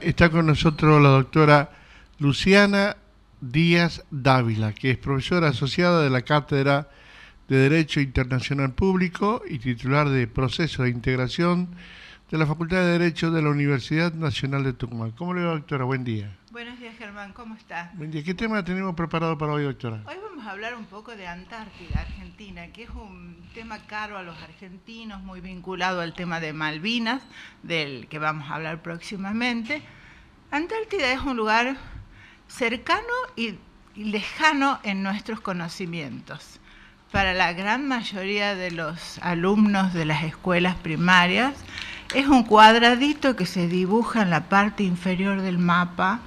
Está con nosotros la doctora Luciana Díaz Dávila, que es profesora asociada de la Cátedra de Derecho Internacional Público y titular de Proceso de Integración de la Facultad de Derecho de la Universidad Nacional de Tucumán. ¿Cómo le va, doctora? Buen día. Buenos días, Germán. ¿Cómo está? Buen día. ¿Qué tema tenemos preparado para hoy, doctora? Hoy vamos a hablar un poco de Antártida, Argentina, que es un tema caro a los argentinos, muy vinculado al tema de Malvinas, del que vamos a hablar próximamente. Antártida es un lugar cercano y lejano en nuestros conocimientos. Para la gran mayoría de los alumnos de las escuelas primarias, es un cuadradito que se dibuja en la parte inferior del mapa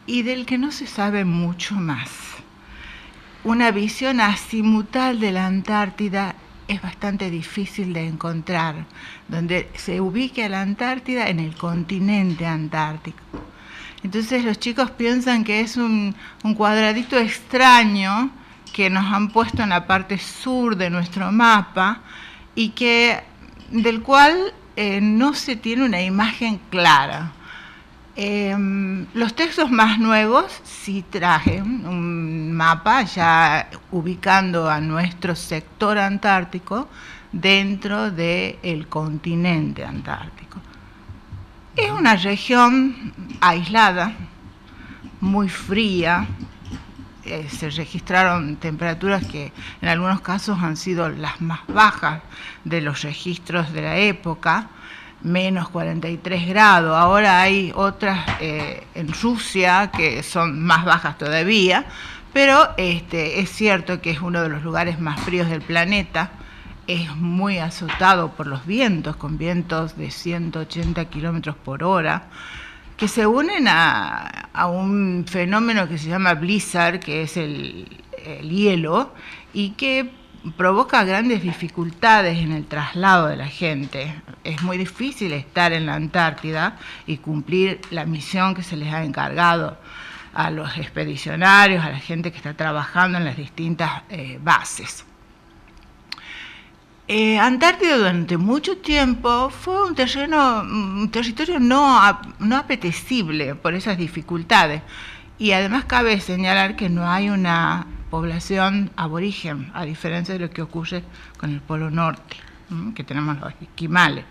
y del que no se sabe mucho más. Una visión azimutal de la Antártida es bastante difícil de encontrar, donde se ubique la Antártida en el continente antártico. Entonces los chicos piensan que es un cuadradito extraño que nos han puesto en la parte sur de nuestro mapa y del cual no se tiene una imagen clara. Los textos más nuevos sí trajen un mapa ya ubicando a nuestro sector antártico dentro del continente antártico. Es una región aislada, muy fría. Se registraron temperaturas que en algunos casos han sido las más bajas de los registros de la época, menos 43 grados. Ahora hay otras en Rusia que son más bajas todavía, pero es cierto que es uno de los lugares más fríos del planeta. Es muy azotado por los vientos, con vientos de 180 kilómetros por hora, que se unen a un fenómeno que se llama blizzard, que es el hielo, y que provoca grandes dificultades en el traslado de la gente. Es muy difícil estar en la Antártida y cumplir la misión que se les ha encargado a los expedicionarios, a la gente que está trabajando en las distintas bases. Antártida durante mucho tiempo fue un territorio no apetecible por esas dificultades, y además cabe señalar que no hay una población aborigen, a diferencia de lo que ocurre con el Polo Norte, que tenemos los esquimales.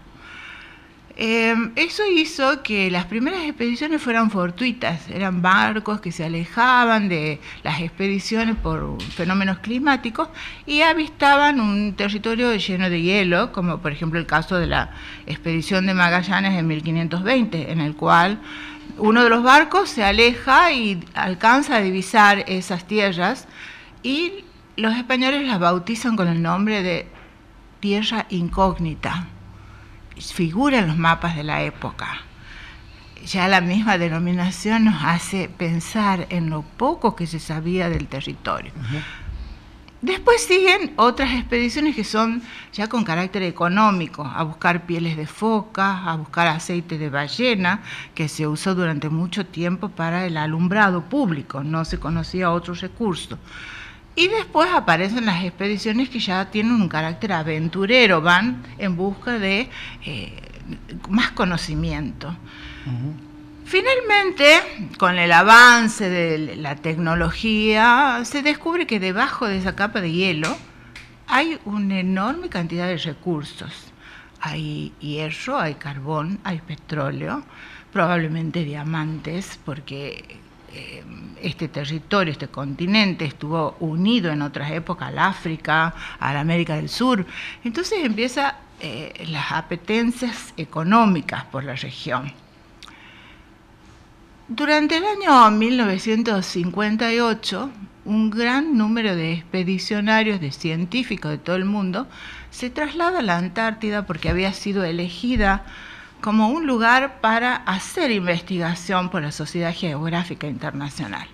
Eso hizo que las primeras expediciones fueran fortuitas, eran barcos que se alejaban de las expediciones por fenómenos climáticos y avistaban un territorio lleno de hielo, como por ejemplo el caso de la expedición de Magallanes en 1520, en el cual uno de los barcos se aleja y alcanza a divisar esas tierras, y los españoles las bautizan con el nombre de Tierra Incógnita. Figura en los mapas de la época. Ya la misma denominación nos hace pensar en lo poco que se sabía del territorio. Después siguen otras expediciones que son ya con carácter económico, a buscar pieles de foca, a buscar aceite de ballena, que se usó durante mucho tiempo para el alumbrado público, no se conocía otro recurso. Y después aparecen las expediciones que ya tienen un carácter aventurero, van en busca de más conocimiento. Finalmente, con el avance de la tecnología, se descubre que debajo de esa capa de hielo hay una enorme cantidad de recursos. Hay hierro, hay carbón, hay petróleo, probablemente diamantes, porque este territorio, este continente estuvo unido en otras épocas al África, a la América del Sur. Entonces empiezan las apetencias económicas por la región. Durante el año 1958, un gran número de expedicionarios, de científicos de todo el mundo, se traslada a la Antártida porque había sido elegida como un lugar para hacer investigación por la Sociedad Geográfica Internacional.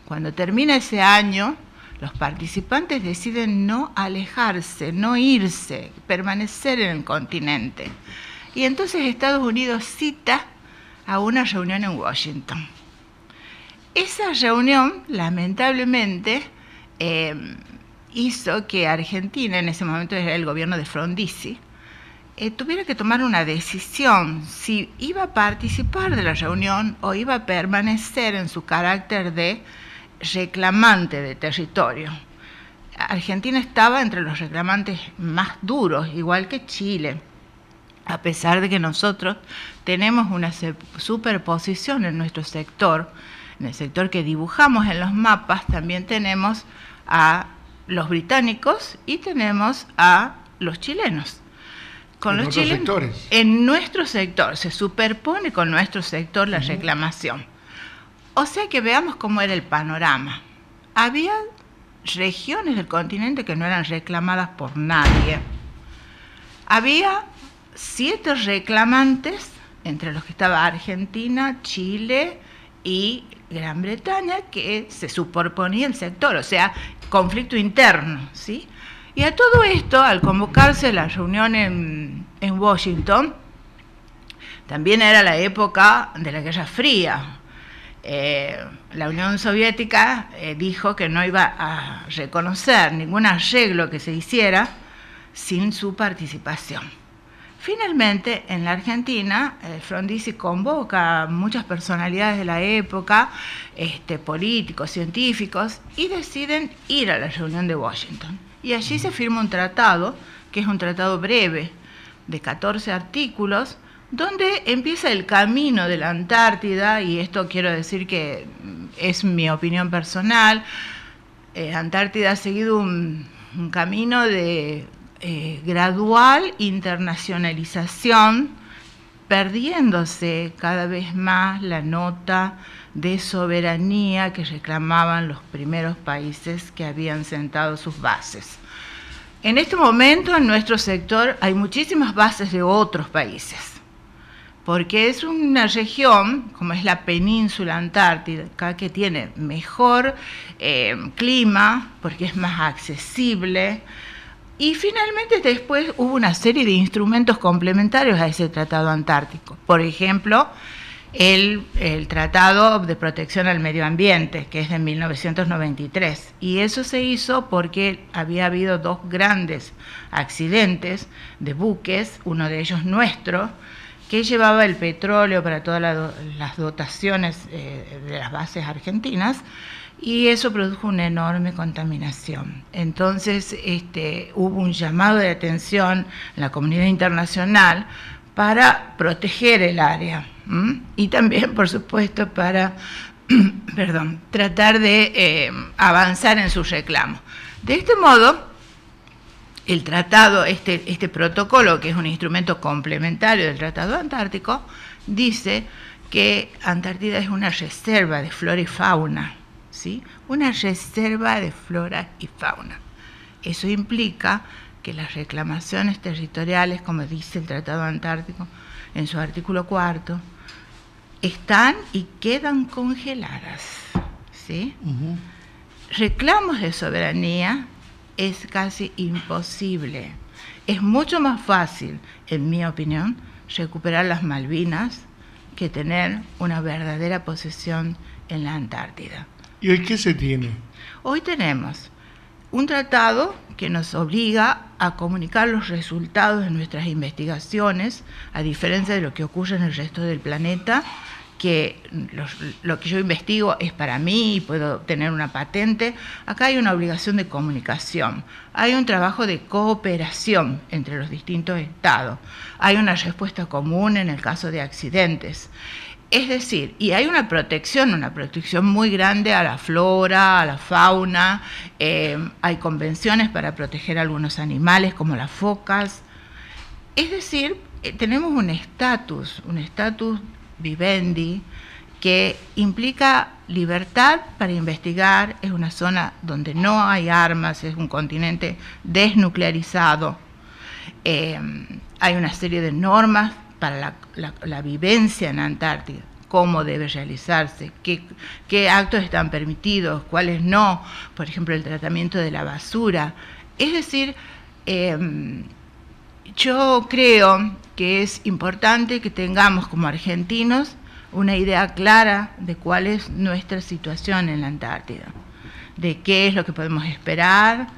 Cuando termina ese año, los participantes deciden no alejarse, no irse, permanecer en el continente. Y entonces Estados Unidos cita a una reunión en Washington. Esa reunión, lamentablemente, hizo que Argentina, en ese momento era el gobierno de Frondizi, tuviera que tomar una decisión si iba a participar de la reunión o iba a permanecer en su carácter de reclamante de territorio. Argentina estaba entre los reclamantes más duros, igual que Chile, a pesar de que nosotros tenemos una superposición en nuestro sector, en el sector que dibujamos en los mapas. También tenemos a los británicos y tenemos a los chilenos. Con los chilenos, sectores. En nuestro sector, se superpone con nuestro sector la reclamación. O sea que veamos cómo era el panorama. Había regiones del continente que no eran reclamadas por nadie. Había 7 reclamantes, entre los que estaba Argentina, Chile y Gran Bretaña, que se superponía el sector, o sea, conflicto interno, ¿sí? Y a todo esto, al convocarse la reunión en Washington, también era la época de la Guerra Fría. La Unión Soviética dijo que no iba a reconocer ningún arreglo que se hiciera sin su participación. Finalmente, en la Argentina, Frondizi convoca a muchas personalidades de la época, políticos, científicos, y deciden ir a la reunión de Washington. Y allí se firma un tratado, que es un tratado breve, de 14 artículos, donde empieza el camino de la Antártida, y esto quiero decir que es mi opinión personal. Antártida ha seguido un camino de gradual internacionalización, perdiéndose cada vez más la nota de soberanía que reclamaban los primeros países que habían sentado sus bases. En este momento, en nuestro sector, hay muchísimas bases de otros países, porque es una región, como es la península antártica, que tiene mejor clima, porque es más accesible. Y finalmente después hubo una serie de instrumentos complementarios a ese tratado antártico. Por ejemplo, el Tratado de Protección al Medio Ambiente, que es de 1993. Y eso se hizo porque había habido 2 grandes accidentes de buques, uno de ellos nuestro, que llevaba el petróleo para todas las dotaciones de las bases argentinas, y eso produjo una enorme contaminación. Entonces hubo un llamado de atención en la comunidad internacional para proteger el área, y también, por supuesto, para tratar de avanzar en sus reclamos. De este modo, el tratado, este protocolo, que es un instrumento complementario del Tratado Antártico, dice que Antártida es una reserva de flora y fauna, ¿sí? Una reserva de flora y fauna. Eso implica que las reclamaciones territoriales, como dice el Tratado Antártico en su artículo 4, están y quedan congeladas, ¿sí? Reclamos de soberanía es casi imposible. Es mucho más fácil, en mi opinión, recuperar las Malvinas que tener una verdadera posesión en la Antártida. ¿Y hoy qué se tiene? Hoy tenemos un tratado que nos obliga a comunicar los resultados de nuestras investigaciones, a diferencia de lo que ocurre en el resto del planeta, que lo que yo investigo es para mí y puedo tener una patente. Acá hay una obligación de comunicación, hay un trabajo de cooperación entre los distintos estados, hay una respuesta común en el caso de accidentes. Es decir, y hay una protección muy grande a la flora, a la fauna, hay convenciones para proteger a algunos animales como las focas. Es decir, tenemos un estatus vivendi que implica libertad para investigar, es una zona donde no hay armas, es un continente desnuclearizado, hay una serie de normas para la vivencia en Antártida, cómo debe realizarse, qué actos están permitidos, cuáles no, por ejemplo, el tratamiento de la basura. Es decir, yo creo que es importante que tengamos como argentinos una idea clara de cuál es nuestra situación en la Antártida, de qué es lo que podemos esperar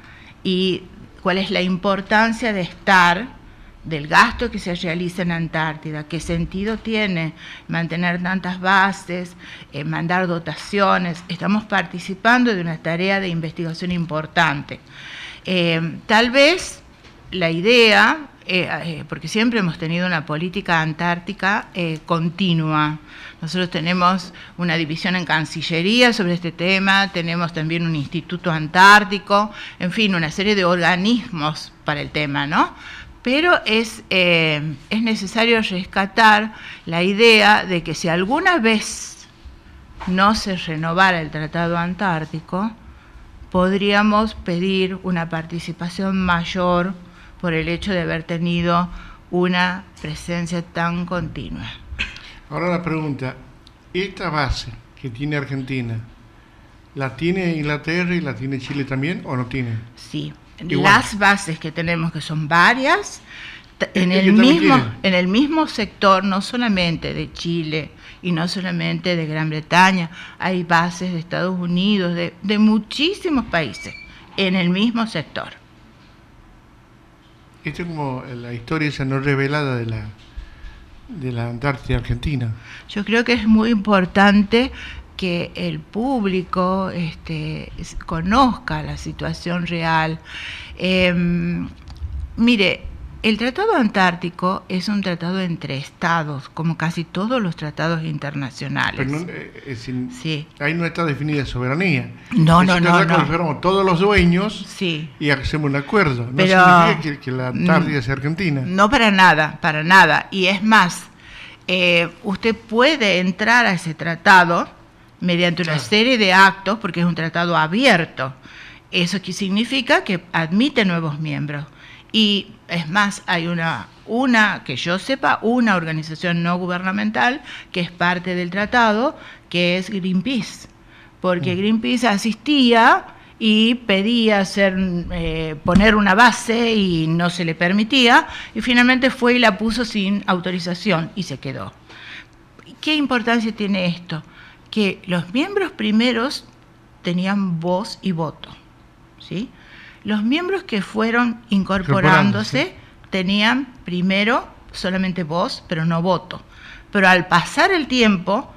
y cuál es la importancia de estar del gasto que se realiza en Antártida, qué sentido tiene mantener tantas bases, mandar dotaciones. Estamos participando de una tarea de investigación importante. Tal vez la idea, porque siempre hemos tenido una política antártica continua. Nosotros tenemos una división en Cancillería sobre este tema, tenemos también un instituto antártico, en fin, una serie de organismos para el tema, ¿no? Pero es necesario rescatar la idea de que si alguna vez no se renovara el Tratado Antártico, podríamos pedir una participación mayor por el hecho de haber tenido una presencia tan continua. Ahora la pregunta, ¿esta base que tiene Argentina, la tiene Inglaterra y la tiene Chile también o no tiene? Sí, igual. Las bases que tenemos, que son varias, en el mismo sector, no solamente de Chile y no solamente de Gran Bretaña, hay bases de Estados Unidos, de muchísimos países, en el mismo sector. Esto es como la historia esa no revelada de la Antártida Argentina. Yo creo que es muy importante que el público conozca la situación real. Mire, el Tratado Antártico es un tratado entre estados, como casi todos los tratados internacionales. Pero no, sí. Ahí no está definida soberanía. No. Fuéramos todos los dueños sí. y hacemos un acuerdo. No pero, significa que la Antártida sea Argentina. No, para nada. Y es más, usted puede entrar a ese tratado mediante una serie de actos, porque es un tratado abierto. Eso que significa que admite nuevos miembros. Y es más, hay que yo sepa, una organización no gubernamental que es parte del tratado, que es Greenpeace. Porque Greenpeace asistía y pedía poner una base y no se le permitía, y finalmente fue y la puso sin autorización y se quedó. ¿Qué importancia tiene esto? Que los miembros primeros tenían voz y voto, ¿sí? Los miembros que fueron incorporándose tenían primero solamente voz, pero no voto. Pero al pasar el tiempo,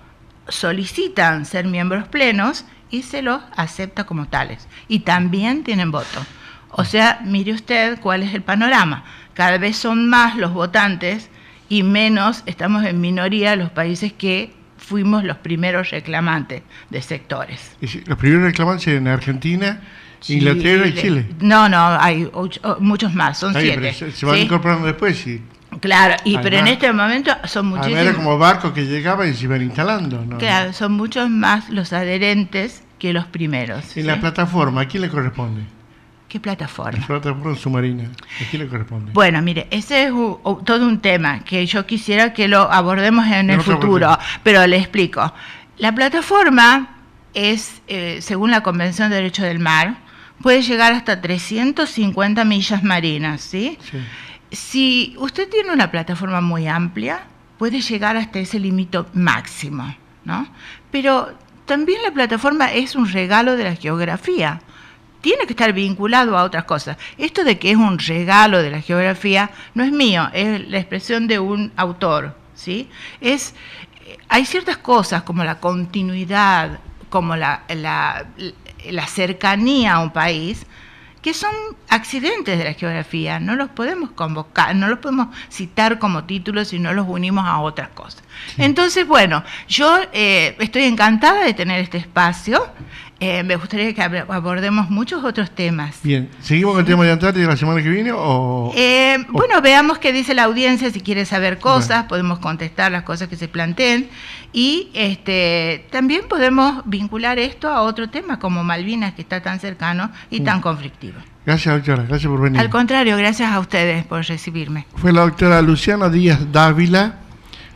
solicitan ser miembros plenos y se los acepta como tales. Y también tienen voto. O sea, mire usted cuál es el panorama. Cada vez son más los votantes y menos estamos en minoría los países que fuimos los primeros reclamantes de sectores. Los primeros reclamantes en Argentina, Inglaterra y Chile. No, hay muchos más, son 7. Se van incorporando después, sí. Claro, pero en este momento son muchísimos. Era como barcos que llegaban y se iban instalando, ¿no? Claro, son muchos más los adherentes que los primeros. En la plataforma, ¿a quién le corresponde? ¿Qué plataforma? La plataforma submarina, ¿a quién le corresponde? Bueno, mire, ese es todo un tema que yo quisiera que lo abordemos en el futuro, pero le explico. La plataforma es, según la Convención de Derecho del Mar, puede llegar hasta 350 millas marinas, ¿sí? Sí. Si usted tiene una plataforma muy amplia, puede llegar hasta ese límite máximo, ¿no? Pero también la plataforma es un regalo de la geografía. Tiene que estar vinculado a otras cosas. Esto de que es un regalo de la geografía no es mío, es la expresión de un autor, ¿sí? Hay ciertas cosas como la continuidad, como la cercanía a un país, que son accidentes de la geografía, no los podemos convocar, no los podemos citar como títulos si no los unimos a otras cosas. Sí. Entonces, bueno, yo estoy encantada de tener este espacio, me gustaría que abordemos muchos otros temas. Bien, ¿seguimos con el tema de Antártida la semana que viene o...? Bueno, veamos qué dice la audiencia, si quiere saber cosas, podemos contestar las cosas que se planteen, y también podemos vincular esto a otro tema como Malvinas, que está tan cercano y tan conflictivo. Gracias, doctora, gracias por venir. Al contrario, gracias a ustedes por recibirme. Fue la doctora Luciana Díaz Dávila,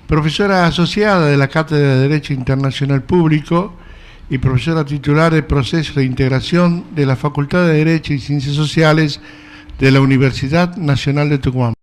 profesora asociada de la Cátedra de Derecho Internacional Público y profesora titular del Proceso de Integración de la Facultad de Derecho y Ciencias Sociales de la Universidad Nacional de Tucumán.